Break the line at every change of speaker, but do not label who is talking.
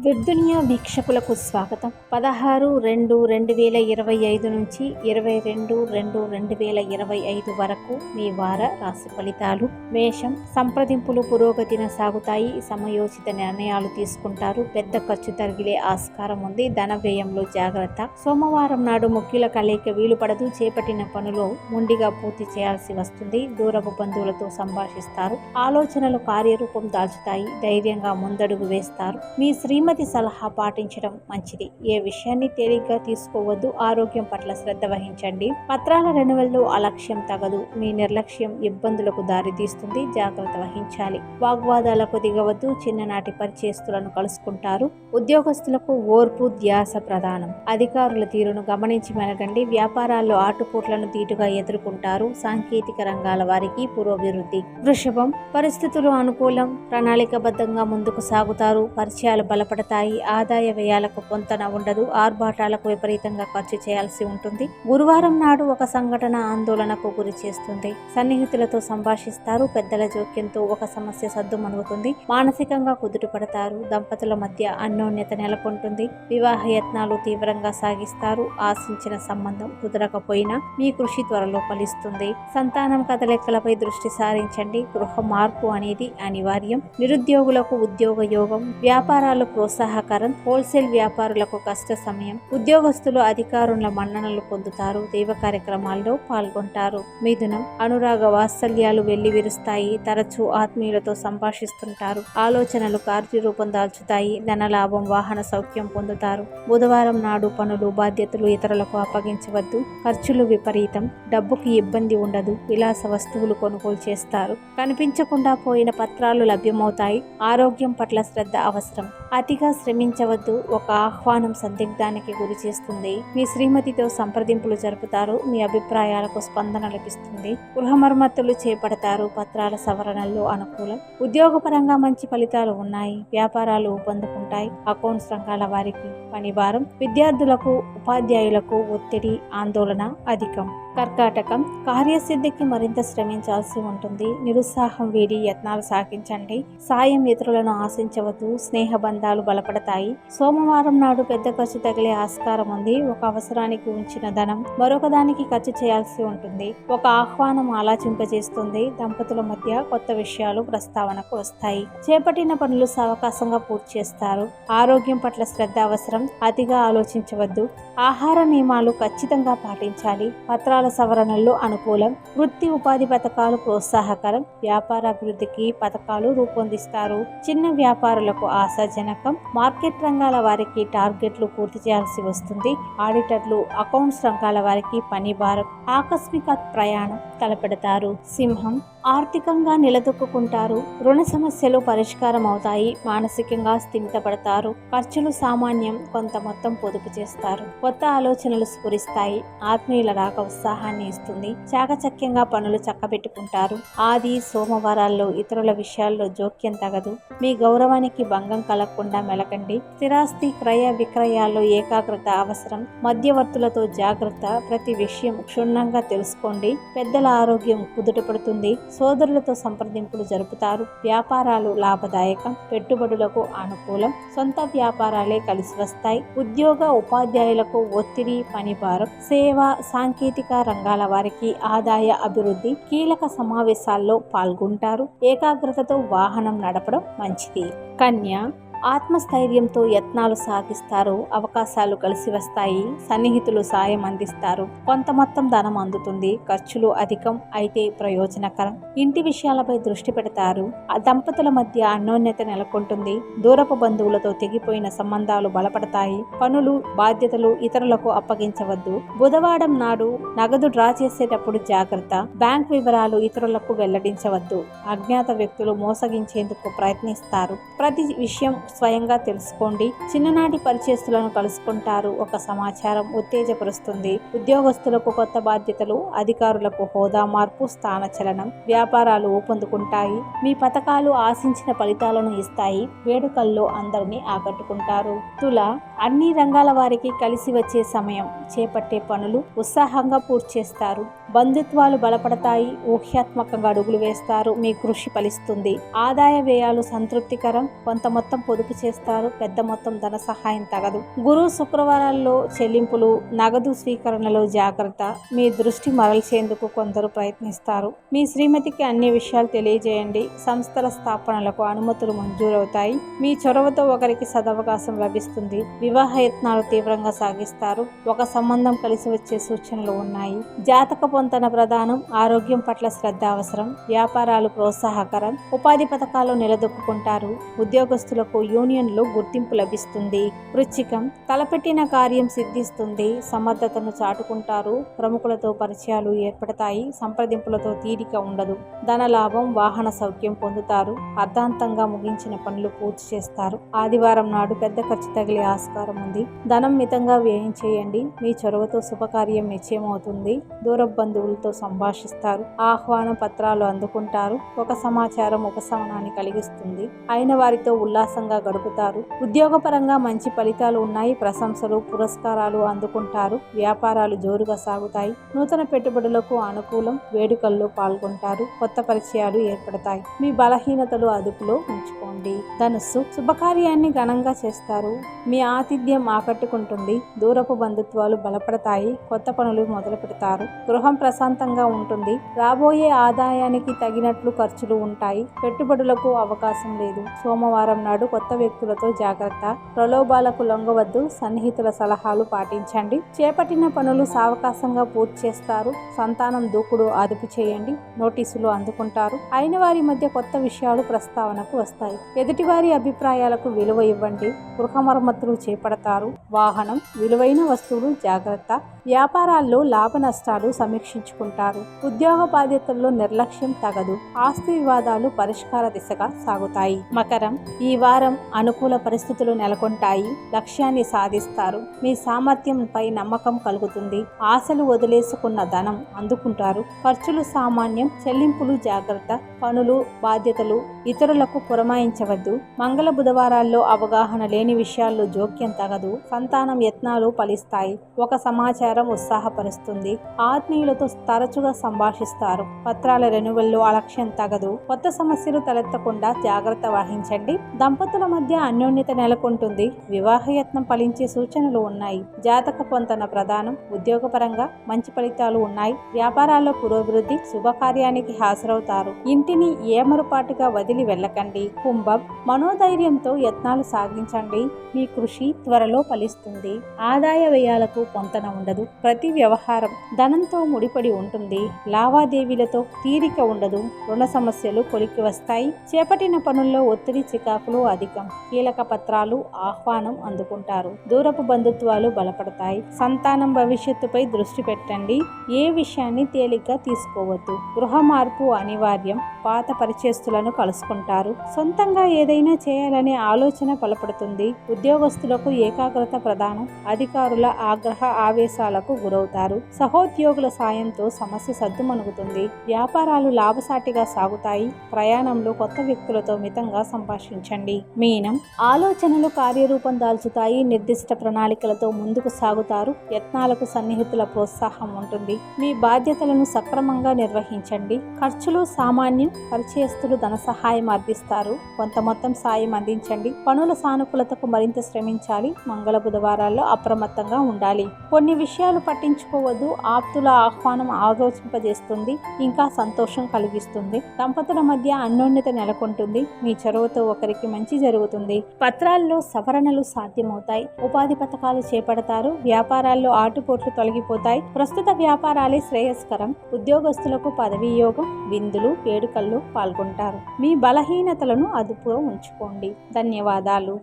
Web వీక్షకులకు స్వాగతం. 16/2/2025 నుంచి 22/2/2025 వరకు మీ వార రాశి ఫలితాలు. మేషం, సంప్రదింపులు పురోగతిన సాగుతాయి. సమయోచిత నిర్ణయాలు తీసుకుంటారు. పెద్ద ఖర్చు తగిలే ఆస్కారం ఉంది. ధన వ్యయంలో జాగ్రత్త. సోమవారం నాడు ముఖ్యుల కలయిక వీలు పడదు. చేపట్టిన పనులు మొండిగా పూర్తి చేయాల్సి వస్తుంది. దూరపు బంధువులతో సంభాషిస్తారు. ఆలోచనలు కార్యరూపం దాల్చుతాయి. ధైర్యంగా ముందడుగు వేస్తారు. మీ శ్రీమతి సలహా పాటించడం మంచిది. ఏ విషయాన్ని తేలిగ్గా తీసుకోవద్దు. ఆరోగ్యం పట్ల శ్రద్ధ వహించండి. పత్రాల రెన్యువల్లో అలక్ష్యం తగదు. మీ నిర్లక్ష్యం ఇబ్బందులకు దారితీస్తుంది. జాగ్రత్త వహించాలి. వాగ్వాదాలకు దిగవద్దు. చిన్ననాటి పరిచయస్తులను కలుసుకుంటారు. ఉద్యోగస్తులకు ఓర్పు ధ్యాస ప్రధానం. అధికారుల తీరును గమనించి మెలగండి. వ్యాపారాల్లో ఆటుపోట్లను ధీటుగా ఎదుర్కొంటారు. సాంకేతిక రంగాల వారికి పురోభివృద్ధి. వృషభం, పరిస్థితులు అనుకూలం. ప్రణాళికబద్ధంగా ముందుకు సాగుతారు. పరిచయాలు బలపడతాయి. ఆదాయ వ్యయాలకు పొంతన ఉండదు. ఆర్భాటాలకు విపరీతంగా ఖర్చు చేయాల్సి ఉంటుంది. గురువారం నాడు ఒక సంఘటన ఆందోళనకు గురి చేస్తుంది. సన్నిహితులతో సంభాషిస్తారు. పెద్దల జోక్యంతో ఒక సమస్య సద్దుమణుగుతుంది. మానసికంగా కుదుటపడతారు. దంపతుల మధ్య అన్యోన్యత నెలకొంటుంది. వివాహ యత్నాలు తీవ్రంగా సాగిస్తారు. ఆశించిన సంబంధం కుదరకపోయినా మీ కృషి త్వరలో ఫలిస్తుంది. సంతానం కదలికలపై దృష్టి సారించండి. గృహ మార్పు అనేది అనివార్యం. నిరుద్యోగులకు ఉద్యోగ యోగం. వ్యాపారాలు ప్రోత్సాహకరం. హోల్సేల్ వ్యాపారులకు కష్ట సమయం. ఉద్యోగస్తులు అధికారుల మన్ననలు పొందుతారు. దైవ కార్యక్రమాల్లో పాల్గొంటారు. మిథునం, అనురాగ వాత్సల్యాలు వెల్లివిరుస్తాయి. తరచూ ఆత్మీయులతో సంభాషిస్తుంటారు. ఆలోచనలు కార్యరూపం దాల్చుతాయి. ధనలాభం, వాహన సౌఖ్యం పొందుతారు. బుధవారం నాడు పనులు, బాధ్యతలు ఇతరులకు అప్పగించవద్దు. ఖర్చులు విపరీతం. డబ్బుకి ఇబ్బంది ఉండదు. విలాస వస్తువులు కొనుగోలు చేస్తారు. కనిపించకుండా పోయిన పత్రాలు లభ్యమవుతాయి. ఆరోగ్యం పట్ల శ్రద్ధ అవసరం. అతిగా శ్రమించవద్దు. ఒక ఆహ్వానం సందిగ్ధానికి గురి చేస్తుంది. మీ శ్రీమతితో సంప్రదింపులు జరుపుతారు. మీ అభిప్రాయాలకు స్పందన లభిస్తుంది. గృహ మరమ్మతులు చేపడతారు. పత్రాల సవరణల్లో అనుకూలం. ఉద్యోగపరంగా మంచి ఫలితాలు ఉన్నాయి. వ్యాపారాలు ఊపందుకుంటాయి. అకౌంట్స్ రంగాల వారికి పని భారం. విద్యార్థులకు, ఉపాధ్యాయులకు ఒత్తిడి, ఆందోళన అధికం. కర్కాటకం, కార్యసిద్ధికి మరింత శ్రమించాల్సి ఉంటుంది. నిరుత్సాహం వీడి యత్నాలు సాగించండి. సాయం ఇతరులను ఆశించవద్దు. స్నేహ బంధాలు బలపడతాయి. సోమవారం నాడు పెద్ద ఖర్చు తగిలే ఆస్కారం ఉంది. ఒక అవసరానికి ఉంచిన ధనం మరొక దానికి ఖర్చు చేయాల్సి ఉంటుంది. ఒక ఆహ్వానం ఆలోచింపజేస్తుంది. దంపతుల మధ్య కొత్త విషయాలు ప్రస్తావనకు వస్తాయి. చేపట్టిన పనులు సావకాశంగా పూర్తి చేస్తారు. ఆరోగ్యం పట్ల శ్రద్ధ అవసరం. అతిగా ఆలోచించవద్దు. ఆహార నియమాలు ఖచ్చితంగా పాటించాలి. పత్రాల సవరణల్లో అనుకూలం. వృత్తి ఉపాధి పథకాలు ప్రోత్సాహకరం. వ్యాపారాభివృద్ధికి పథకాలు రూపొందిస్తారు. చిన్న వ్యాపారులకు ఆశాజనకం. మార్కెట్ రంగాల వారికి టార్గెట్లు పూర్తి చేయాల్సి వస్తుంది. ఆడిటర్లు, అకౌంట్స్ రంగాల వారికి పని భారం. ఆకస్మిక ప్రయాణం తలపెడతారు. సింహం, ఆర్థికంగా నిలదొక్కుంటారు. రుణ సమస్యలు పరిష్కారం అవుతాయి. మానసికంగా స్థిమితపడతారు. ఖర్చులు సామాన్యం. కొంత మొత్తం పొదుపు చేస్తారు. కొత్త ఆలోచనలు స్ఫురిస్తాయి. ఆత్మీయుల రాక ఉత్సాహాన్ని ఇస్తుంది. చాకచక్యంగా పనులు చక్కబెట్టుకుంటారు. ఆది, సోమవారాల్లో ఇతరుల విషయాల్లో జోక్యం తగదు. మీ గౌరవానికి భంగం కలగకుండా మెలకండి. స్థిరాస్తి క్రయ విక్రయాల్లో ఏకాగ్రత అవసరం. మధ్యవర్తులతో జాగ్రత్త. ప్రతి విషయం క్షుణ్ణంగా తెలుసుకోండి. పెద్దల ఆరోగ్యం కుదుటపడుతుంది. సోదరులతో సంప్రదింపులు జరుపుతారు. వ్యాపారాలు లాభదాయకం. పెట్టుబడులకు అనుకూలం. సొంత వ్యాపారాలే కలిసి వస్తాయి. ఉద్యోగ ఉపాధ్యాయులకు ఒత్తిడి, పని భారం. సేవ, సాంకేతిక రంగాల వారికి ఆదాయ అభివృద్ధి. కీలక సమావేశాల్లో పాల్గొంటారు. ఏకాగ్రతతో వాహనం నడపడం మంచిది. కన్య, ఆత్మస్థైర్యంతో యత్నాలు సాగిస్తారు. అవకాశాలు కలిసి వస్తాయి. సన్నిహితులు సాయం అందిస్తారు. కొంత మొత్తం ధనం అందుతుంది. ఖర్చులు అధికం అయితే ప్రయోజనకరం. ఇంటి విషయాలపై దృష్టి పెడతారు. ఆ దంపతుల మధ్య అన్యోన్యత నెలకొంటుంది. దూరపు బంధువులతో తెగిపోయిన సంబంధాలు బలపడతాయి. పనులు, బాధ్యతలు ఇతరులకు అప్పగించవద్దు. బుధవారం నాడు నగదు డ్రా చేసేటప్పుడు జాగ్రత్త. బ్యాంక్ వివరాలు ఇతరులకు వెల్లడించవద్దు. అజ్ఞాత వ్యక్తులు మోసగించేందుకు ప్రయత్నిస్తారు. ప్రతి విషయం స్వయంగా తెలుసుకోండి. చిన్ననాటి పరిచయస్తులను కలుసుకుంటారు. ఒక సమాచారం ఉత్తేజపరుస్తుంది. ఉద్యోగస్తులకు కొత్త బాధ్యతలు. అధికారులకు హోదా మార్పు, స్థానచలనం. వ్యాపారాలు ఊపందుకుంటాయి. మీ పథకాలు ఆశించిన ఫలితాలను ఇస్తాయి. వేడుకల్లో అందరినీ ఆకట్టుకుంటారు. తుల, అన్ని రంగాల వారికి కలిసి వచ్చే సమయం. చేపట్టే పనులు ఉత్సాహంగా పూర్తి చేస్తారు. బంధుత్వాలు బలపడతాయి. ఊహ్యాత్మకంగా అడుగులు వేస్తారు. మీ కృషి ఫలిస్తుంది. ఆదాయ వ్యయాలు సంతృప్తికరం. కొంత మొత్తం పొదుపు చేస్తారు. పెద్ద మొత్తం ధన సహాయం తగదు. గురు శుక్రవారాల్లో చెల్లింపులు, నగదు స్వీకరణలో జాగ్రత్త. మీ దృష్టి మరల్చేందుకు కొందరు ప్రయత్నిస్తారు. మీ శ్రీమతికి అన్ని విషయాలు తెలియజేయండి. సంస్థల స్థాపనలకు అనుమతులు మంజూరవుతాయి. మీ చొరవతో ఒకరికి సదవకాశం లభిస్తుంది. వివాహ యత్నాలు తీవ్రంగా సాగిస్తారు. ఒక సంబంధం కలిసి వచ్చే సూచనలు ఉన్నాయి. జాతక పొంతన ప్రధానం. ఆరోగ్యం పట్ల శ్రద్ధ అవసరం. వ్యాపారాలు ప్రోత్సాహకరం. ఉపాధి పథకాలు నిలదొక్కుంటారు. ఉద్యోగస్తులకు యూనియన్లో గుర్తింపు లభిస్తుంది. వృశ్చికం, తలపెట్టిన కార్యం సిద్ధిస్తుంది. సమర్థతను చాటుకుంటారు. ప్రముఖులతో పరిచయాలు ఏర్పడతాయి. సంప్రదింపులతో తీరిక ఉండదు. ధన లాభం, వాహన సౌఖ్యం పొందుతారు. అర్ధాంతంగా ముగించిన పనులు పూర్తి చేస్తారు. ఆదివారం నాడు పెద్ద ఖర్చు తగిలే ఆస్కారం ఉంది. ధనం మితంగా వ్యయం చేయండి. మీ చొరవతో శుభకార్యం నిశ్చయమవుతుంది. దూర బంధువులతో సంభాషిస్తారు. ఆహ్వాన పత్రాలు అందుకుంటారు. ఒక సమాచారం ఉపశమనాన్ని కలిగిస్తుంది. అయిన వారితో ఉల్లాసంగా గడుపుతారు. ఉద్యోగపరంగా మంచి ఫలితాలు ఉన్నాయి. ప్రశంసలు, పురస్కారాలు అందుకుంటారు. వ్యాపారాలు జోరుగా సాగుతాయి. నూతన పెట్టుబడులకు అనుకూలం. వేడుకల్లో పాల్గొంటారు. కొత్త పరిచయాలు ఏర్పడతాయి. మీ బలహీనతలు అదుపులో ఉంచుకోండి. ధనుస్సు, శుభకార్యాన్ని ఘనంగా చేస్తారు. మీ ఆతిథ్యం ఆకట్టుకుంటుంది. దూరపు బంధుత్వాలు బలపడతాయి. కొత్త పనులు మొదలు పెడతారు. గృహం ప్రశాంతంగా ఉంటుంది. రాబోయే ఆదాయానికి తగినట్లు ఖర్చులు ఉంటాయి. పెట్టుబడులకు అవకాశం లేదు. సోమవారం నాడు కొత్త వ్యక్తులతో జాగ్రత్త. ప్రలోభాలకు లొంగవద్దు. సన్నిహితుల సలహాలు పాటించండి. చేపట్టిన పనులు సావకాశంగా పూర్తి చేస్తారు. సంతానం దూకుడు అదుపు చేయండి. నోటీసులు అందుకుంటారు. అయిన వారి మధ్య కొత్త విషయాలు ప్రస్తావనకు వస్తాయి. ఎదుటివారి అభిప్రాయాలకు విలువ ఇవ్వండి. గృహ మరమ్మతులు చేపడతారు. వాహనం, విలువైన వస్తువులు జాగ్రత్త. వ్యాపారాల్లో లాభ నష్టాలు సమీక్షించుకుంటారు. ఉద్యోగ బాధ్యతల్లో నిర్లక్ష్యం తగదు. ఆస్తి వివాదాలు పరిష్కార దిశగా సాగుతాయి. మకరం, ఈ వారం అనుకూల పరిస్థితులు నెలకొంటాయి. లక్ష్యాన్ని సాధిస్తారు. మీ సామర్థ్యంపై నమ్మకం కలుగుతుంది. ఆశలు వదిలేసుకున్న ధనం అందుకుంటారు. ఖర్చులు సామాన్యం. చెల్లింపులు జాగ్రత్త. పనులు, బాధ్యతలు ఇతరులకు పురమాయించవద్దు. మంగళ బుధవారాల్లో అవగాహన లేని విషయాల్లో జోక్యం తగదు. సంతానం యత్నాలు ఫలిస్తాయి. ఒక సమాచారం ఉత్సాహపరుస్తుంది. ఆత్మీయులతో తరచుగా సంభాషిస్తారు. పత్రాల రెన్యువల్లో అలక్ష్యం తగదు. కొత్త సమస్యలు తలెత్తకుండా జాగ్రత్త వహించండి. దంపతుల మధ్య అన్యోన్యత నెలకొంటుంది. వివాహయత్నం ఫలించే సూచనలు ఉన్నాయి. జాతక పొంతన ప్రధానం. ఉద్యోగపరంగా మంచి ఫలితాలు ఉన్నాయి. వ్యాపారాల్లో పురోభివృద్ధి. శుభకార్యానికి హాజరవుతారు. ఇంటిని ఏమరుపాటుగా వదిలి వెళ్ళకండి. కుంభం, మనోధైర్యంతో యత్నాలు సాగించండి. మీ కృషి త్వరలో ఫలిస్తుంది. ఆదాయ వ్యయాలకు పొంతన ఉండదు. ప్రతి వ్యవహారం ధనంతో ముడిపడి ఉంటుంది. లావాదేవీలతో తీరిక ఉండదు. రుణ సమస్యలు కొలిక్కి వస్తాయి. చేపట్టిన పనుల్లో ఒత్తిడి, చికాకులు అధికం. కీలక పత్రాలు, ఆహ్వానం అందుకుంటారు. దూరపు బంధుత్వాలు బలపడతాయి. సంతానం భవిష్యత్తుపై దృష్టి పెట్టండి. ఏ విషయాన్ని తేలిగ్గా తీసుకోవద్దు. గృహ మార్పు అనివార్యం. పాత పరిచయస్తులను కలుసుకుంటారు. సొంతంగా ఏదైనా చేయాలనే ఆలోచన బలపడుతుంది. ఉద్యోగస్తులకు ఏకాగ్రత ప్రధానం. అధికారుల ఆగ్రహ ఆవేశాలకు గురవుతారు. సహోద్యోగుల సాయంతో సమస్య సద్దుమణుగుతుంది. వ్యాపారాలు లాభసాటిగా సాగుతాయి. ప్రయాణంలో కొత్త వ్యక్తులతో మితంగా సంభాషించండి. మీనం, ఆలోచనలు కార్యరూపం దాల్చుతాయి. నిర్దిష్ట ప్రణాళికలతో ముందుకు సాగుతారు. యత్నాలకు సన్నిహితుల ప్రోత్సాహం ఉంటుంది. మీ బాధ్యతలను సక్రమంగా నిర్వహించండి. ఖర్చులు సామాన్యం. పరిచయస్తులు ధన సహాయం అందిస్తారు. కొంత మొత్తం సాయం అందించండి. పనుల సానుకూలతకు మరింత శ్రమించాలి. మంగళ బుధవారాల్లో అప్రమత్తంగా ఉండాలి. కొన్ని విషయాలు పట్టించుకోవద్దు. ఆప్తుల ఆహ్వానం ఆలోచింపజేస్తుంది. ఇంకా సంతోషం కలిగిస్తుంది. దంపతుల మధ్య అన్యోన్యత నెలకొంటుంది. మీ చొరవతో ఒకరికి మంచి జరుగుతుంది. పత్రాల్లో సవరణలు సాధ్యమవుతాయి. ఉపాధి పథకాలు చేపడతారు. వ్యాపారాల్లో ఆటుపోట్లు తొలగిపోతాయి. ప్రస్తుత వ్యాపారాలే శ్రేయస్కరం. ఉద్యోగస్తులకు పదవీ యోగం. విందులు, వేడుకల్లో పాల్గొంటారు. మీ బలహీనతలను అదుపులో ఉంచుకోండి. ధన్యవాదాలు.